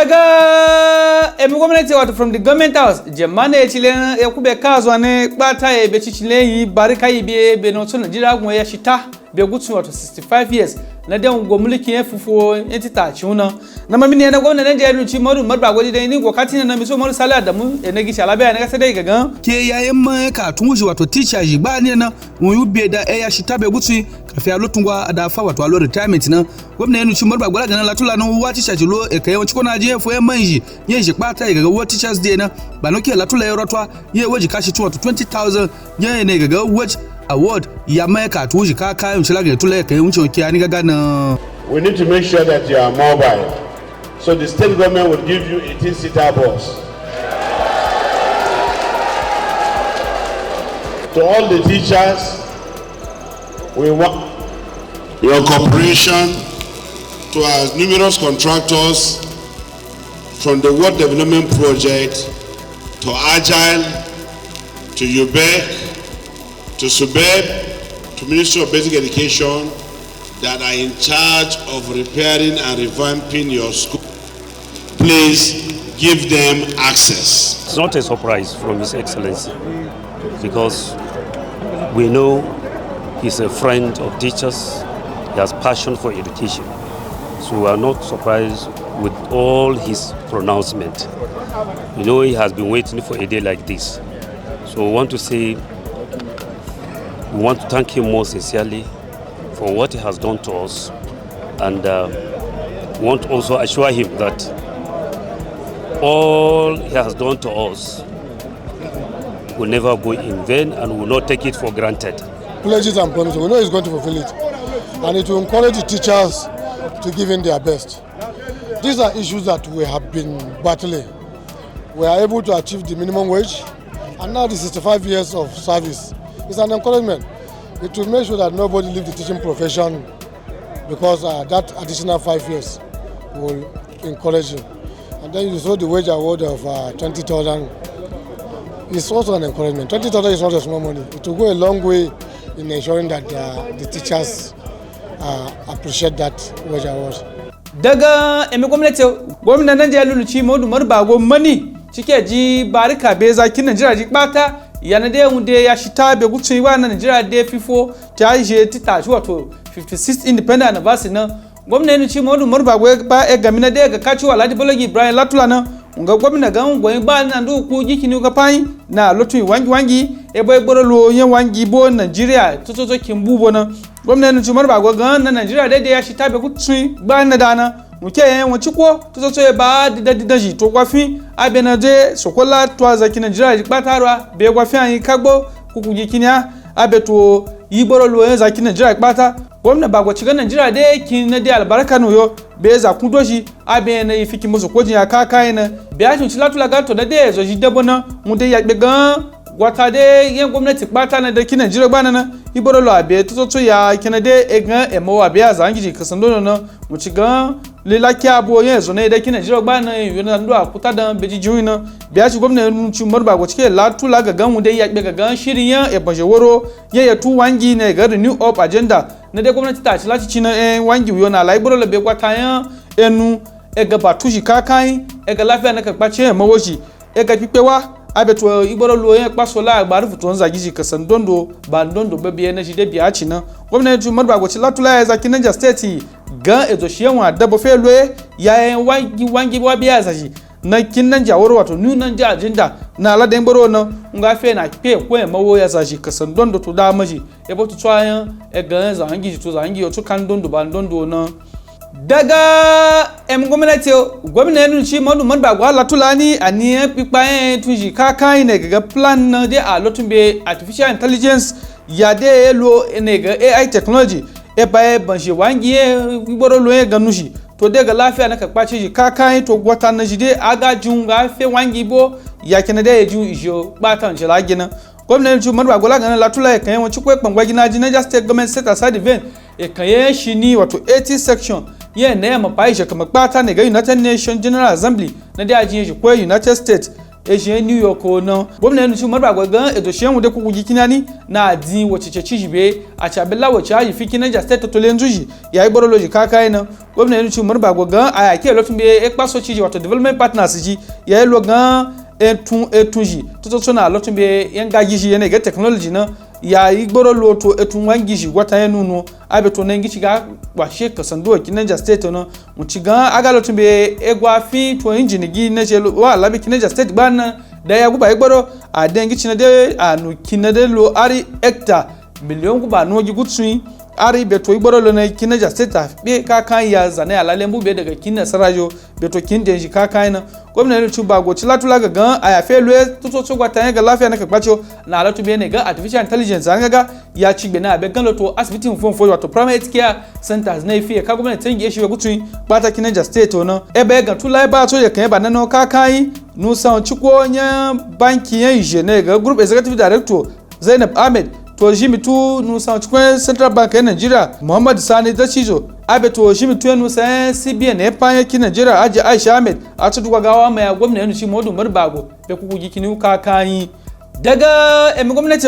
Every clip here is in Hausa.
Daga Gominati wato from the government house jamane ya chile ya kube kazwa ne bata ya bechi chile yi barika yi be no so Nigeria gwa ya shita be gutsu wato 65 years na dan gomuliki ya fufo entita chiuna na mamini na gwamnati nan jayinu ci maru marba godi da ni gokati na miso maru sala da mu na gishi alabe na kasa dai gaga ke yayin ma ka tunji wato teacher ji ba ne na mu yube da ya shita be gutsu kafiya lotungwa da fa wato alo retirement na gwamnati yanu ci marba gola ga latula na wa teacher ji lo e kai wanci kona je fo yan manji yin shi kpata gaga wo teachers day na ba no ke latula ya rotwa ye waji kashi to 20,000 ye ne gaga waji award ya maika tuji ka kayan shi laga tula kai wuce ke ani gaga na. We need to make sure that you are mobile, so the state government will give you 18-seater bus. To all the teachers, we want your cooperation. To our numerous contractors, from the World Development Project to Agile to UBEC to SUBEB to Ministry of Basic Education that are in charge of repairing and revamping your school. Please give them access. It's not a surprise from His Excellency because we know he's a friend of teachers, he has passion for education. So we are not surprised with all his pronouncement. You know, he has been waiting for a day like this. So we want to say, we want to thank him most sincerely for what he has done to us, and we want to also assure him that all he has done to us will never go in vain and will not take it for granted. Pledges and promises, we know he's going to fulfill it, and it will encourage the teachers to give in their best. These are issues that we have been battling. We are able to achieve the minimum wage, and now the 65 years of service is an encouragement. It will make sure that nobody leaves the teaching profession because that additional 5 years will encourage him. And then you saw the wage award of 20,000. It's also an encouragement. 20,000 is not a small money. It will go a long way in ensuring that the teachers appreciate that wage award. Daga gwamnati nan da luluci Modu Marbago mani cike ji barika beza kin Nigeria ji bata yana da wunde ya shita be gutsi wa na Nigeria da fifo ta je tita wato 56 independent anniversary na gwamnati ci Modu Marbago ba e gamina da ga kaci wa Ladi Bologi Ibrahim Latula na nga gwamnati ga ngwe ba na ndu ku gikini ga pai na lotu wangi e boy borolo yen wangi bo Nigeria tototo kimbubo na gwamnati ci Marbago ga na Nigeria da ya shita be gutsi ba na dana muke yen wuci ko tototo e ba daji to kwafi abena de sokola twaza kina Nigeria ji batarwa be kwafi an kagbo kuku gikini abeto yi borolo yen za kina Nigeria bata gwamnati ba gwaci ga Nigeria da kin na da albarka no yo be za kun doshi abe na ifiki musu kojin ya kaka na be ajin ci latula ga to da de zo ji dabo na mu de ya gbe gan gwata de yen gwamnati bata na da kin Nigeria bana na iborolo abe to ya kin de e gan e mo abe za ngiji kasando na mu ci gan le lakia bo yen zo na da kin Nigeria bana yo na ndo akuta da beji juina be aji gwamnati ci marba gwaci ke latula ga gan mu de ya gbe ga gan shirin ya e baje woro ya tu wangi ne ga renew up agenda na de gwamnati ta ci lati cina wangi yo na laiboro le be kwata yan enu e ga batuji kakai e ga lafiya na ka kwace mawoji e ga pipewa abeto iboro lo yan pasola agbaru futon zagiji kasan dondo ba dondo bebe na shi de biya ci na gwamnati marba gwaci latula ya zaki Niger State ga ezo shiyanwa dabo felo ya wangi wa biya zaji na kinnan jaworo wato nunan ja agenda na aladen boro na nga fe na pe ko e mawo ya zaji kasan dondo to da maji e botu tsayan e ga za hangi to za hangi to kan dondo ban dondo na daga gwamnati ci Modu Marbago latulani ani pipa tunji kakai ne ga plan na de a lotumbe artificial intelligence ya de lo ne ga AI technology e ba banji wangi boro lo ga nushi to daga lafiya na kakpace ji kakai to gwata na jide aga junga fe wangi bo ya kina da ya ju ijo batan jela gina gwamnati Marbago la gana latula kan yawanci ko kpangwa gina ji Niger State Government set aside event e kan shi ni wato 80 section ye ne ma paisha kama bata ne ga United Nations General Assembly na da ji ko United States eje New York no gwamnati nu ci Umaru Bago gan edo shen wude ku gikinani na din wace ce jibe a chabella wace ayi fiki Niger State to lenzuji yayi boroloji kakai na gwamnati nu ci Umaru Bago gan aya ke lotun be ekpaso chiji wato development partners ji yayi lo gan etunji to na lotun be yanga giji yana ga technology na ya igboro loto etun wangiji gwata yenuno abeto na ngichi ga washe kasando ki Niger State no muchiga aga lotun be egwa fi to engine gi na je wa labi ki Niger State bana da ya guba igboro a dengichi na de anu kinade lo ari hectare million guba no gi gutsun ari beto igboro lo na ki Niger State be ka kan ya zane alale mbu be daga kin sarajo beto kin denji ka kan na gwamnati ci Bago ci latula ga gan aya fe lwe tuto gwata ga lafiya na kakbacho na alatu be ne ga artificial intelligence an ga ya ci gbe na be gan loto asibitin fon wato primary health care centers na ifi ka gwamnati tangi shi gutun bata ki Niger State no ebe ga tula ba so ya kan ba nano ka kan nu san ci ko nya banki yan je ne ga group executive director Zainab Ahmed to jimi tu nu san ci ko Central Bank in Nigeria Muhammad Sani da Chizo abe to jimi tu nu san CBN e pan ki Nigeria Aji Aisha Ahmed a tu gawa mai gwamnati nu ci Modu Umaru Bago be ku gikini ka kan daga gwamnati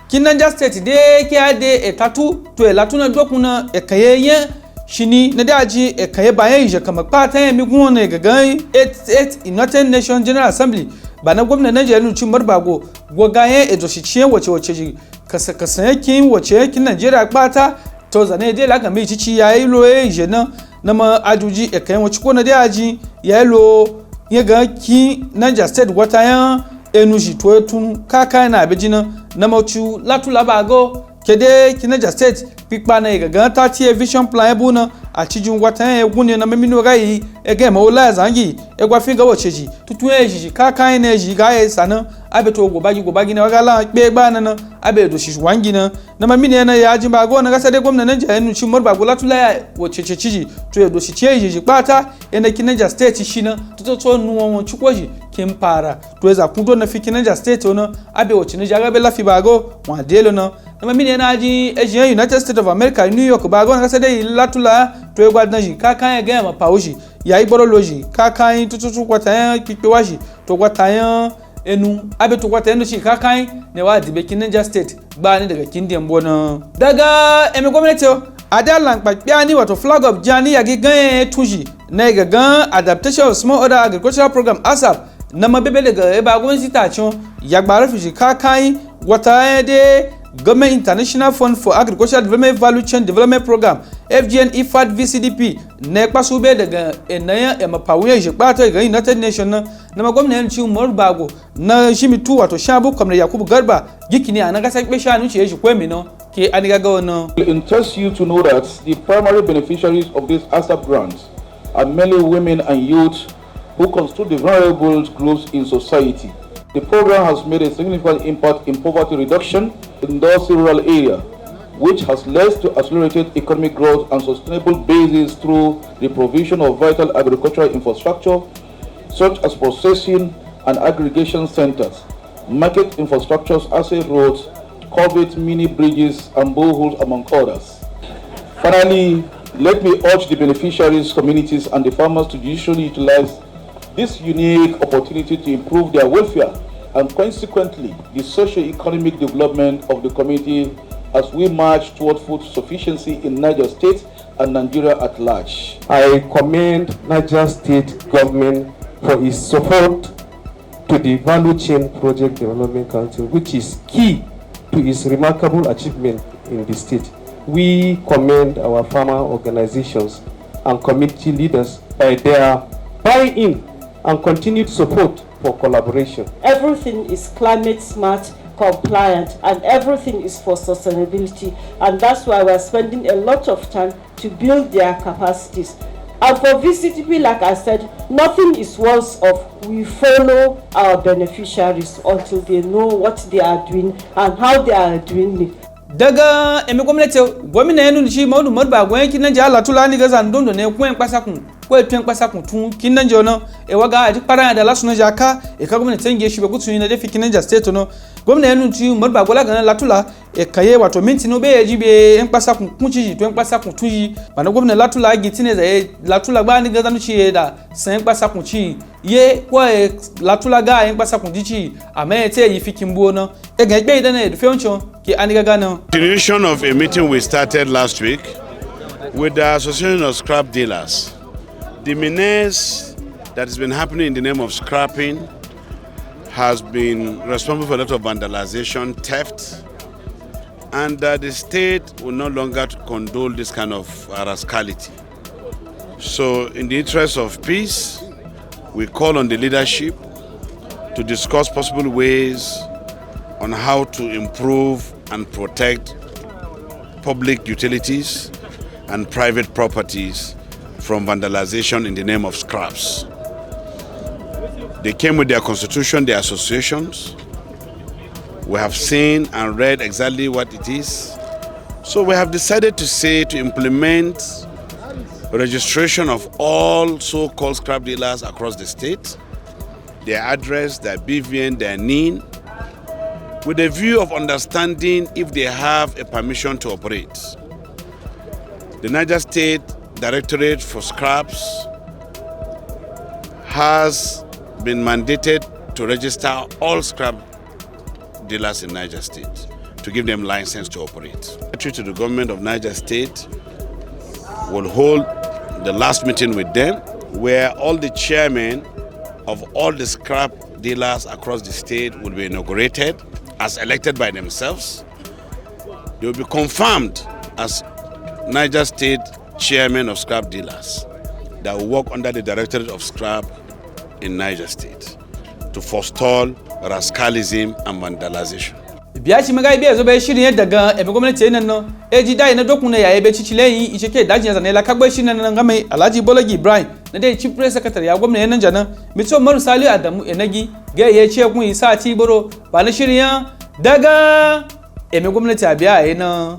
kin Niger State de ki ade etatu to elatuna dokuna ekayeyen shini na daji ekaye bayan je kamar patan mi gun ne gagan 88 United Nations General Assembly ba na gwamnati Nigeria nu ci Umaru Bago gogayen edo shi ciye wace kasa yakin wace kin Nigeria pata to zane de la ga mi cici yayi lo je na ma ajuji ekayen wace ko na daji yayi lo yaga ki Niger State watayan enuji to tun kaka na abejina na mauchu latula Bago kede ki Niger State pikpa na gaga 30 vision plan ebuna a cijun watan egune na memino gai ege maula zangi egwa finga wocheji tutu eji kaka na eji ga sana abeto gobagi na wagala pe gba na abe do shi wangi na memine na ya jin Bago na gasa de gwamna na jahenu ci Umaru Bago latula wocheche chiji to do shi cheji pata ena ki Niger State shina to nuwon chukwoji kimpara to eza kundo na fiki Niger State ono abe wochine jaga be lafi Bago wa delo na memine na ji Asian United States of America New York Bago na gasa de latula to egwa danji kaka ya ga ma pauji yayi boroloji kaka yin tututu kwata kipewaji to kwata yan enu abe to kwata enu shi kaka yin ne wa dibe kin Niger State ba ni daga kin dem bona daga gwamnati adalan kpapiani wato flag of jani ya gigan tuji na gagan adaptation of small order agricultural program ASAP na mabebe daga ba gwamnati ta cin ya gbara fi kaka yin wata de Government International Fund for Agricultural Development Value Chain Development Program FGN IFAD VCDP ne kwasu be daga enaya emapawuye je kpato ga United Nations na gwamnati ci Umaru Bago na shimi tu wato shabu kamar Yakubu Garba gikini anaga sai besha nu ce je kwemi no ke aniga ga wono. It interests you to know that the primary beneficiaries of this ASAP grants are mainly women and youth who constitute the vulnerable groups in society. The program has made a significant impact in poverty reduction in those rural areas, which has led to accelerated economic growth and sustainable basis through the provision of vital agricultural infrastructure, such as processing and aggregation centers, market infrastructures, asset roads, culverts, mini bridges, and boreholes, among others. Finally, let me urge the beneficiaries, communities, and the farmers to judiciously utilize this unique opportunity to improve their welfare and consequently the socio-economic development of the community as we march toward food sufficiency in Niger State and Nigeria at large. I commend Niger State Government for its support to the Value Chain Project Development Council, which is key to its remarkable achievement in the state. We commend our farmer organizations and community leaders by their buy-in and continued support for collaboration. Everything is climate smart, compliant, and everything is for sustainability, and that's why we're spending a lot of time to build their capacities. And for VCTP, like I said, nothing is worse off. We follow our beneficiaries until they know what they are doing and how they are doing it. daga emi gwamnati gwamna yanu shi Muhammad Umaru Bago yankin nan jihar Latula ni gaza ndondo ne kwen pasakun ko tuen pasakun tun kin nan jono e waga aji para da lasu na jaka e ka gwamnati tange shi be gutsu na defi kin Niger State no gwamna yanu shi Umaru Bago la ganan Latula e kaye wato minti no be yaji be en pasakun kunci tuen pasakun tuji bana gwamna Latula gitine za Latula ba ni gaza nu ci da san pasakun ci ye ko Latula ga en pasakun dici ama te yi fikin bo no e ga gbe idan e du feoncho ki aniga gana. Continuation of a meeting we started last week with the Association of Scrap Dealers. The menace that has been happening in the name of scrapping has been responsible for a lot of vandalization, theft, and the state will no longer condone this kind of rascality. So in the interest of peace, we call on the leadership to discuss possible ways on how to improve and protect public utilities and private properties from vandalization in the name of scraps. They came with their constitution, their associations. We have seen and read exactly what it is. So we have decided to implement registration of all so-called scrap dealers across the state, their address, their BVN, their NIN, with a view of understanding if they have a permission to operate. The Niger State Directorate for Scraps has been mandated to register all scrap dealers in Niger State to give them license to operate. Secretary to the government of Niger State will hold the last meeting with them where all the chairmen of all the scrap dealers across the state will be inaugurated as elected by themselves. They will be confirmed as Niger State chairman of scrap dealers that will work under the Directorate of Scrap in Niger State to forestall rascalism and vandalization. Biya shi magai biya zo bai shirin daga ebe gwamnati nan no eji dai na dokuna ya ebe cicile yi icheke daji zan la kagbai shi nan ga mai Alhaji Bologi Ibrahim na dai chief press secretary ya gwamnati nan jana mito Maru Saliu Adamu Enagi ga ya ce kun isa ti boro ba na shirin daga ebe gwamnati a biya yana